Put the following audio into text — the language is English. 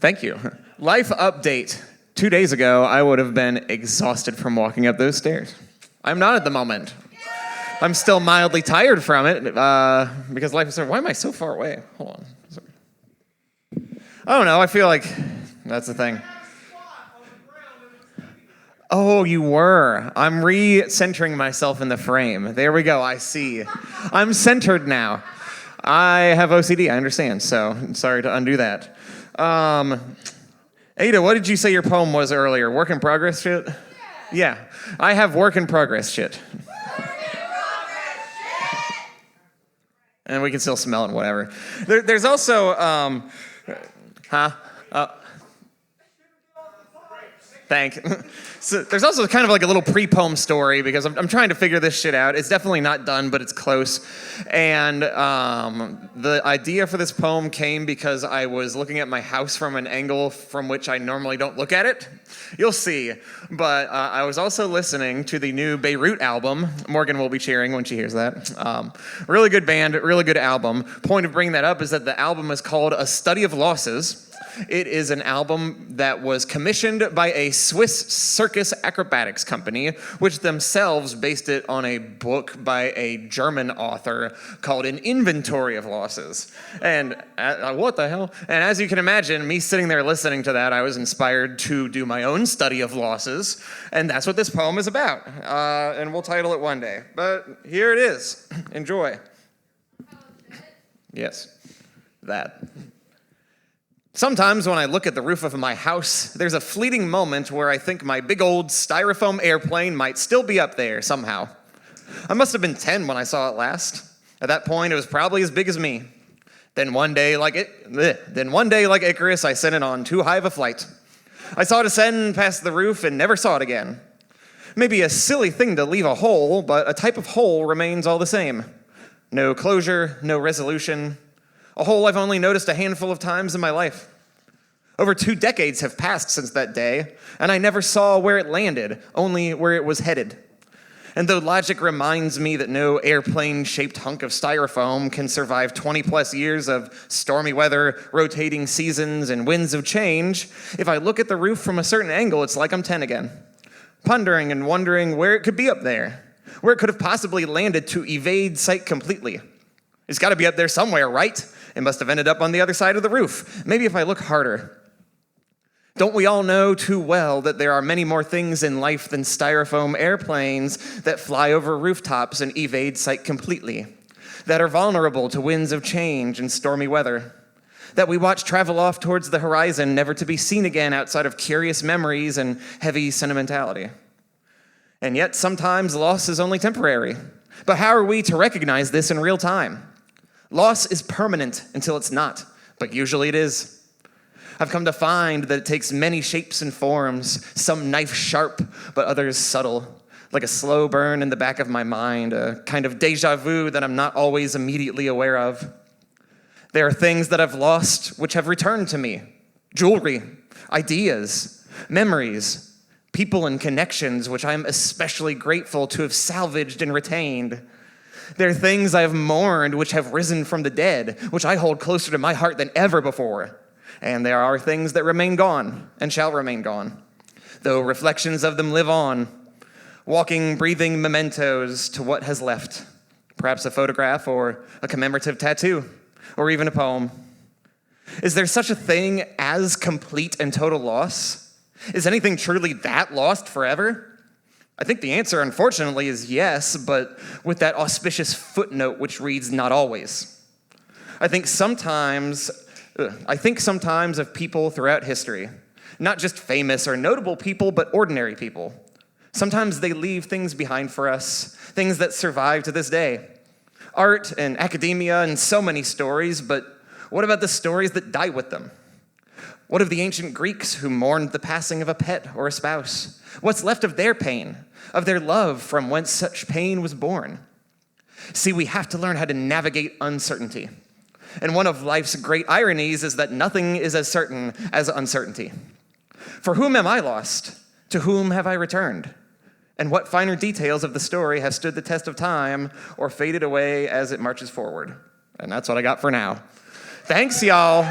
Thank you. Life update. 2 days ago, I would have been exhausted from walking up those stairs. I'm not at the moment. I'm still mildly tired from it because life is why am I so far away? Hold on. I don't know. I feel like that's the thing. Oh, you were. I'm re-centering myself in the frame. There we go. I see. I'm centered now. I have OCD. I understand. So I'm sorry to undo that. Ada, what did you say your poem was earlier? Work in progress shit? Yeah. I have work in progress shit. And we can still smell it and whatever. There's also, So there's also kind of like a little pre-poem story because I'm trying to figure this shit out. It's definitely not done, but it's close. And the idea for this poem came because I was looking at my house from an angle from which I normally don't look at it. You'll see. But I was also listening to the new Beirut album. Morgan will be cheering when she hears that. Really good band, really good album. Point of bringing that up is that the album is called A Study of Losses. It is an album that was commissioned by a Swiss circus acrobatics company, which themselves based it on a book by a German author called An Inventory of Losses. And what the hell? And as you can imagine, me sitting there listening to that, I was inspired to do my own study of losses, and that's what this poem is about. And we'll title it one day. But here it is. Enjoy. Yes, that. Sometimes when I look at the roof of my house, there's a fleeting moment where I think my big old styrofoam airplane might still be up there somehow. I must have been 10 when I saw it last. At that point, it was probably as big as me. Then one day, like Icarus, I sent it on too high of a flight. I saw it ascend past the roof and never saw it again. Maybe a silly thing to leave a hole, but a type of hole remains all the same. No closure, no resolution. A hole I've only noticed a handful of times in my life. Over 2 decades have passed since that day, and I never saw where it landed, only where it was headed. And though logic reminds me that no airplane-shaped hunk of styrofoam can survive 20-plus years of stormy weather, rotating seasons, and winds of change, if I look at the roof from a certain angle, it's like I'm 10 again, pondering and wondering where it could be up there, where it could have possibly landed to evade sight completely. It's got to be up there somewhere, right? It must have ended up on the other side of the roof. Maybe if I look harder. Don't we all know too well that there are many more things in life than styrofoam airplanes that fly over rooftops and evade sight completely, that are vulnerable to winds of change and stormy weather, that we watch travel off towards the horizon, never to be seen again outside of curious memories and heavy sentimentality? And yet sometimes loss is only temporary. But how are we to recognize this in real time? Loss is permanent until it's not, but usually it is. I've come to find that it takes many shapes and forms, some knife sharp, but others subtle, like a slow burn in the back of my mind, a kind of deja vu that I'm not always immediately aware of. There are things that I've lost which have returned to me. Jewelry, ideas, memories, people and connections which I'm especially grateful to have salvaged and retained. There are things I have mourned which have risen from the dead, which I hold closer to my heart than ever before. And there are things that remain gone and shall remain gone, though reflections of them live on, walking, breathing mementos to what has left, perhaps a photograph or a commemorative tattoo, or even a poem. Is there such a thing as complete and total loss? Is anything truly that lost forever? I think the answer, unfortunately, is yes, but with that auspicious footnote which reads, not always. I think sometimes of people throughout history, not just famous or notable people, but ordinary people. Sometimes they leave things behind for us, things that survive to this day. Art and academia and so many stories, but what about the stories that die with them? What of the ancient Greeks who mourned the passing of a pet or a spouse? What's left of their pain, of their love from whence such pain was born? See, we have to learn how to navigate uncertainty. And one of life's great ironies is that nothing is as certain as uncertainty. For whom am I lost? To whom have I returned? And what finer details of the story have stood the test of time or faded away as it marches forward? And that's what I got for now. Thanks, y'all.